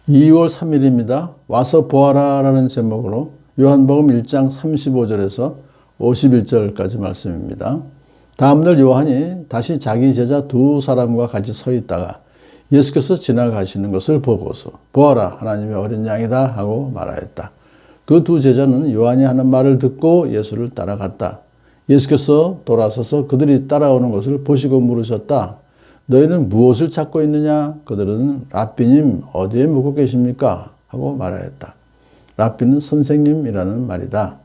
2월 3일입니다. 와서 보아라 라는 제목으로 요한복음 1장 35절에서 51절까지 말씀입니다. 다음날 요한이 다시 자기 제자 두 사람과 같이 서 있다가 예수께서 지나가시는 것을 보고서 보아라 하나님의 어린 양이다 하고 말하였다. 그 두 제자는 요한이 하는 말을 듣고 예수를 따라갔다. 예수께서 돌아서서 그들이 따라오는 것을 보시고 물으셨다. 너희는 무엇을 찾고 있느냐? 그들은 랍비님 어디에 묵고 계십니까? 하고 말하였다. 랍비는 선생님이라는 말이다.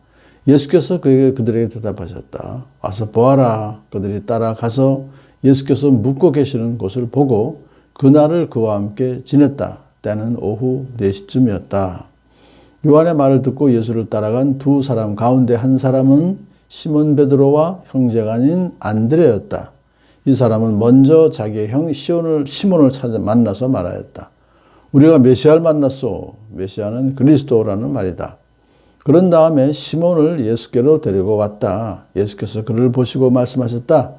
예수께서 그들에게 대답하셨다. 와서 보아라. 그들이 따라가서 예수께서 묵고 계시는 곳을 보고 그날을 그와 함께 지냈다. 때는 오후 4시쯤이었다. 요한의 말을 듣고 예수를 따라간 두 사람 가운데 한 사람은 시몬 베드로와 형제가 아닌 안드레였다. 이 사람은 먼저 자기의 형 시몬을 만나서 말하였다. 우리가 메시아를 만났소. 메시아는 그리스도라는 말이다. 그런 다음에 시몬을 예수께로 데리고 왔다. 예수께서 그를 보시고 말씀하셨다.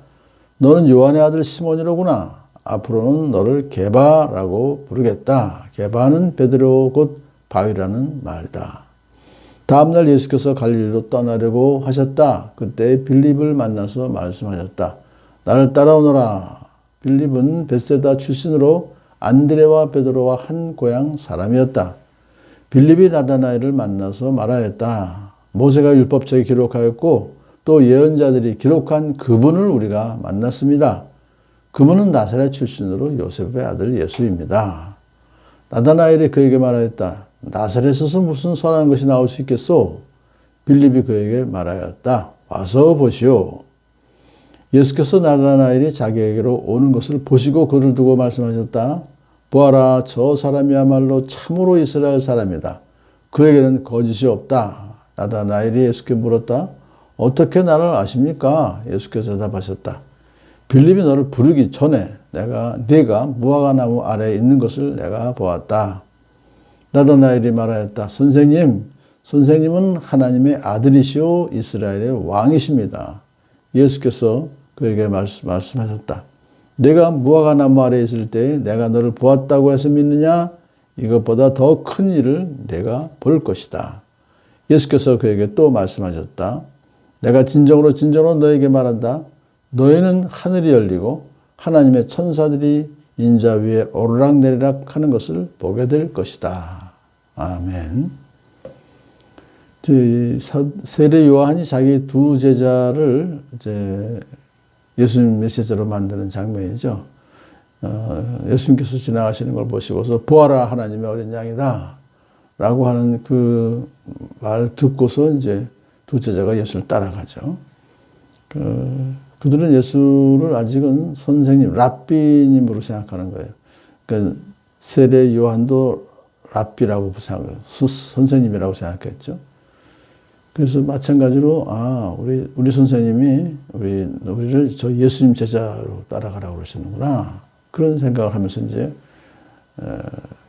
너는 요한의 아들 시몬이로구나. 앞으로는 너를 게바라고 부르겠다. 게바는 베드로 곧 바위라는 말이다. 다음날 예수께서 갈릴리로 떠나려고 하셨다. 그때 빌립을 만나서 말씀하셨다. 나를 따라오너라. 빌립은 벳세다 출신으로 안드레와 베드로와 한 고향 사람이었다. 빌립이 나다나엘을 만나서 말하였다. 모세가 율법책에 기록하였고 또 예언자들이 기록한 그분을 우리가 만났습니다. 그분은 나사렛 출신으로 요셉의 아들 예수입니다. 나다나엘이 그에게 말하였다. 나사렛에서 무슨 선한 것이 나올 수 있겠소? 빌립이 그에게 말하였다. 와서 보시오. 예수께서 나다나엘이 자기에게로 오는 것을 보시고 그를 두고 말씀하셨다. 보아라, 저 사람이야말로 참으로 이스라엘 사람이다. 그에게는 거짓이 없다. 나다나엘이 예수께 물었다. 어떻게 나를 아십니까? 예수께서 대답하셨다. 빌립이 너를 부르기 전에 네가 무화과나무 아래에 있는 것을 내가 보았다. 나다나엘이 말하였다. 선생님은 하나님의 아들이시오 이스라엘의 왕이십니다. 예수께서 그에게 말씀하셨다. 내가 무화과나무 아래에 있을 때 내가 너를 보았다고 해서 믿느냐? 이것보다 더 큰 일을 내가 볼 것이다. 예수께서 그에게 또 말씀하셨다. 내가 진정으로 너에게 말한다. 너희는 하늘이 열리고 하나님의 천사들이 인자 위에 오르락내리락 하는 것을 보게 될 것이다. 아멘. 세례 요한이 자기 두 제자를 이제 예수님 메시저로 만드는 장면이죠. 예수님께서 지나가시는 걸 보시고서 보아라 하나님의 어린 양이다 라고 하는 그 말을 듣고서 이제 두 제자가 예수를 따라가죠. 그들은 예수를 아직은 선생님, 랍비님으로 생각하는 거예요. 그러니까 세례 요한도 랍비라고 생각해요. 선생님이라고 생각했죠. 그래서 마찬가지로 우리 선생님이 우리를 저 예수님 제자로 따라가라고 그러시는구나. 그런 생각을 하면서 이제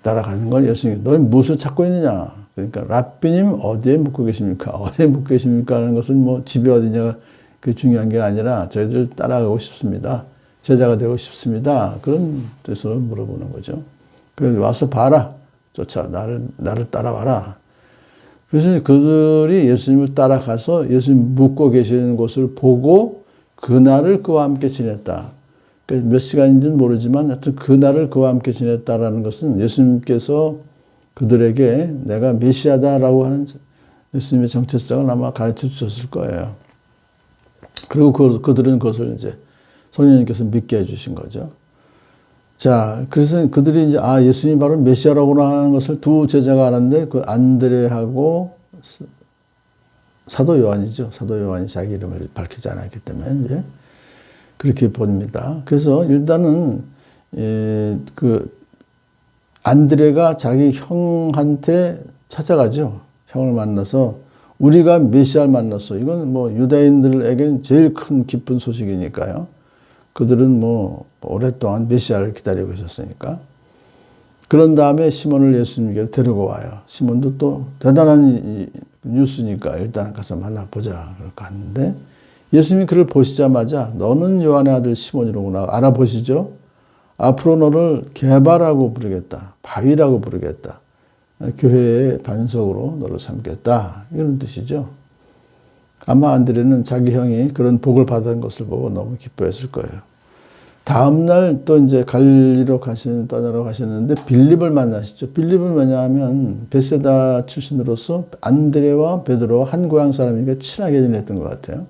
따라가는 걸 예수님이 너희 무엇을 찾고 있느냐. 그러니까 랍비님 어디에 묵고 계십니까? 어디에 묵고 계십니까? 하는 것은 뭐 집이 어디냐가 그 중요한 게 아니라 저희들 따라가고 싶습니다. 제자가 되고 싶습니다. 그런 뜻으로 물어보는 거죠. 그래서 와서 봐라. 나를 따라와라. 그래서 그들이 예수님을 따라가서 예수님 묵고 계시는 곳을 보고 그날을 그와 함께 지냈다. 그러니까 몇 시간인지는 모르지만 하여튼 그날을 그와 함께 지냈다라는 것은 예수님께서 그들에게 내가 메시아다라고 하는 예수님의 정체성을 아마 가르쳐 주셨을 거예요. 그리고 그들은 그것을 이제 성령님께서 믿게 해주신 거죠. 자, 그래서 그들이 이제 예수님이 바로 메시아라고 하는 것을 두 제자가 알았는데 그 안드레하고 사도 요한이죠. 사도 요한이 자기 이름을 밝히지 않았기 때문에 이제 그렇게 봅니다. 그래서 일단은 그 안드레가 자기 형한테 찾아가죠. 형을 만나서 우리가 메시아를 만났어. 이건 뭐 유대인들에겐 제일 큰 기쁜 소식이니까요. 그들은 뭐 오랫동안 메시아를 기다리고 있었으니까. 그런 다음에 시몬을 예수님께로 데리고 와요. 시몬도 또 대단한 뉴스니까 일단 가서 만나보자. 그렇게 갔는데 예수님이 그를 보시자마자 너는 요한의 아들 시몬이로구나. 알아보시죠? 앞으로 너를 게바라고 부르겠다. 바위라고 부르겠다. 교회의 반석으로 너를 삼겠다. 이런 뜻이죠. 아마 안드레는 자기 형이 그런 복을 받은 것을 보고 너무 기뻐했을 거예요. 다음날 또 이제 떠나러 가시는데 빌립을 만나시죠. 빌립은 뭐냐면 베세다 출신으로서 안드레와 베드로와 한 고향 사람이니까 친하게 지냈던 것 같아요.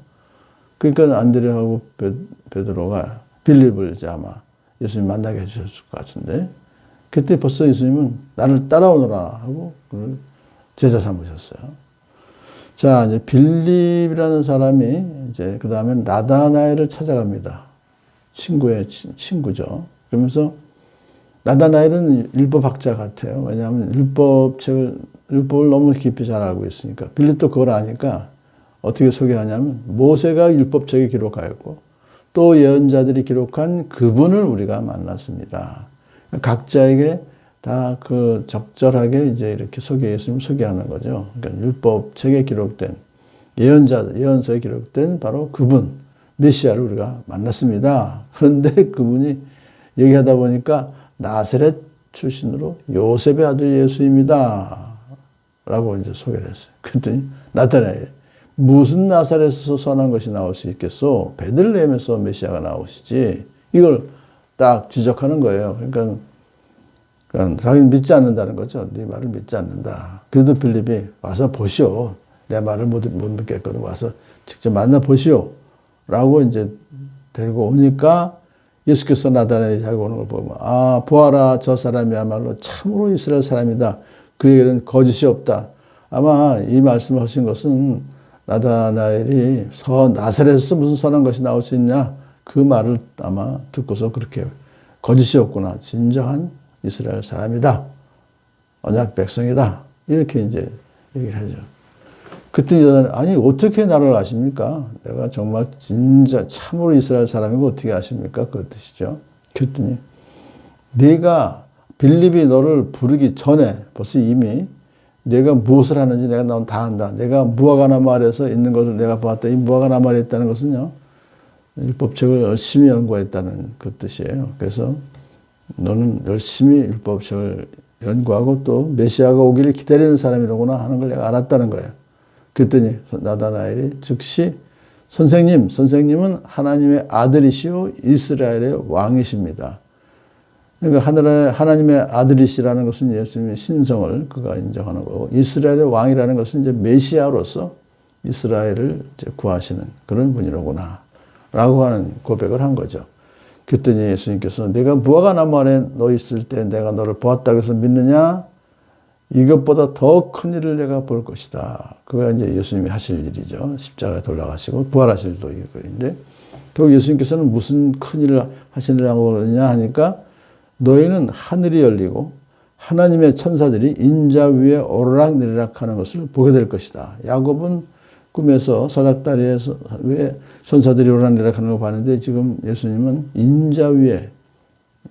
그러니까 안드레하고 베드로가 빌립을 이제 아마 예수님 만나게 해주셨을 것 같은데, 그때 벌써 예수님은 나를 따라오너라 하고 그를 제자 삼으셨어요. 자, 이제 빌립이라는 사람이 이제 그 다음에 나다나엘을 찾아갑니다. 친구죠. 그러면서 나다나엘은 율법학자 같아요. 왜냐하면 율법을 너무 깊이 잘 알고 있으니까. 빌립도 그걸 아니까 어떻게 소개하냐면 모세가 율법책에 기록하였고 또 예언자들이 기록한 그분을 우리가 만났습니다. 각자에게 다 그 적절하게 이제 이렇게 예수님을 소개하는 거죠. 그러니까 율법책에 기록된 예언서에 기록된 바로 그분, 메시아를 우리가 만났습니다. 그런데 그분이 얘기하다 보니까 나사렛 출신으로 요셉의 아들 예수입니다. 라고 이제 소개를 했어요. 그랬더니 나타나요. 무슨 나사렛에서 선한 것이 나올 수 있겠소? 베들레헴에서 메시아가 나오시지. 이걸 딱 지적하는 거예요. 그러니까 자기는 믿지 않는다는 거죠. 네 말을 믿지 않는다. 그래도 빌립이 와서 보시오. 내 말을 못 믿겠거든. 와서 직접 만나 보시오. 라고 이제 데리고 오니까 예수께서 나타나게 하고 오는 걸 보면, 아, 보아라, 저 사람이야말로 참으로 이스라엘 사람이다. 그에게는 거짓이 없다. 아마 이 말씀을 하신 것은 나다나엘이 나사렛에서 무슨 선한 것이 나올 수 있냐? 그 말을 아마 듣고서 그렇게 거짓이 없구나. 진정한 이스라엘 사람이다. 언약 백성이다. 이렇게 이제 얘기를 하죠. 그때 여자는 아니 어떻게 나를 아십니까? 내가 정말 진짜 참으로 이스라엘 사람이고 어떻게 아십니까? 그 뜻이죠. 그랬더니 네가 빌립이 너를 부르기 전에 벌써 이미 내가 무엇을 하는지 내가 넌 다 안다. 내가 무화과나무 아래에서 있는 것을 내가 보았다. 이 무화과나무 아래에 있다는 것은요. 율법책을 열심히 연구했다는 그 뜻이에요. 그래서 너는 열심히 율법책을 연구하고 또 메시아가 오기를 기다리는 사람이로구나 하는 걸 내가 알았다는 거예요. 그랬더니 나다나엘이 즉시 선생님은 하나님의 아들이시오 이스라엘의 왕이십니다. 그러니까 하나님의 아들이시라는 것은 예수님의 신성을 그가 인정하는 거고 이스라엘의 왕이라는 것은 이제 메시아로서 이스라엘을 이제 구하시는 그런 분이로구나 라고 하는 고백을 한 거죠. 그랬더니 예수님께서 내가 무화과나무 아래 너 있을 때 내가 너를 보았다고 해서 믿느냐? 이것보다 더 큰 일을 내가 볼 것이다. 그가 이제 예수님이 하실 일이죠. 십자가에 돌아가시고 부활하실 일도 이거인데 결국 예수님께서는 무슨 큰 일을 하시느라고 그러냐 하니까 너희는 하늘이 열리고 하나님의 천사들이 인자 위에 오르락내리락 하는 것을 보게 될 것이다. 야곱은 꿈에서 사닥다리에서 왜 천사들이 오르락내리락 하는 걸 봤는데 지금 예수님은 인자 위에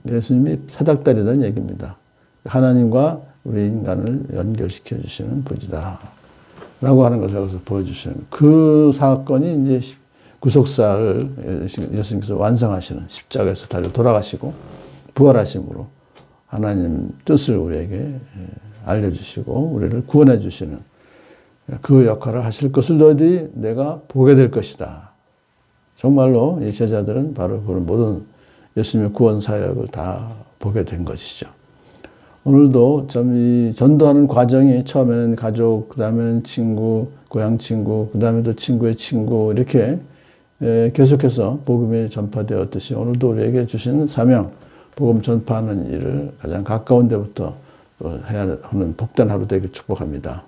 예수님이 사닥다리라는 얘기입니다. 하나님과 우리 인간을 연결시켜 주시는 분이다. 라고 하는 것을 여기서 보여주시는 그 사건이 이제 구속사를 예수님께서 완성하시는 십자가에서 달려 돌아가시고 부활하심으로 하나님 뜻을 우리에게 알려주시고 우리를 구원해 주시는 그 역할을 하실 것을 너희들이 내가 보게 될 것이다. 정말로 이 제자들은 바로 그런 모든 예수님의 구원 사역을 다 보게 된 것이죠. 오늘도 이 전도하는 과정이 처음에는 가족, 그 다음에는 친구, 고향 친구, 그 다음에 또 친구의 친구 이렇게 계속해서 복음이 전파되었듯이 오늘도 우리에게 주시는 사명, 복음 전파하는 일을 가장 가까운 데부터 해야 하는 복된 하루 되길 축복합니다.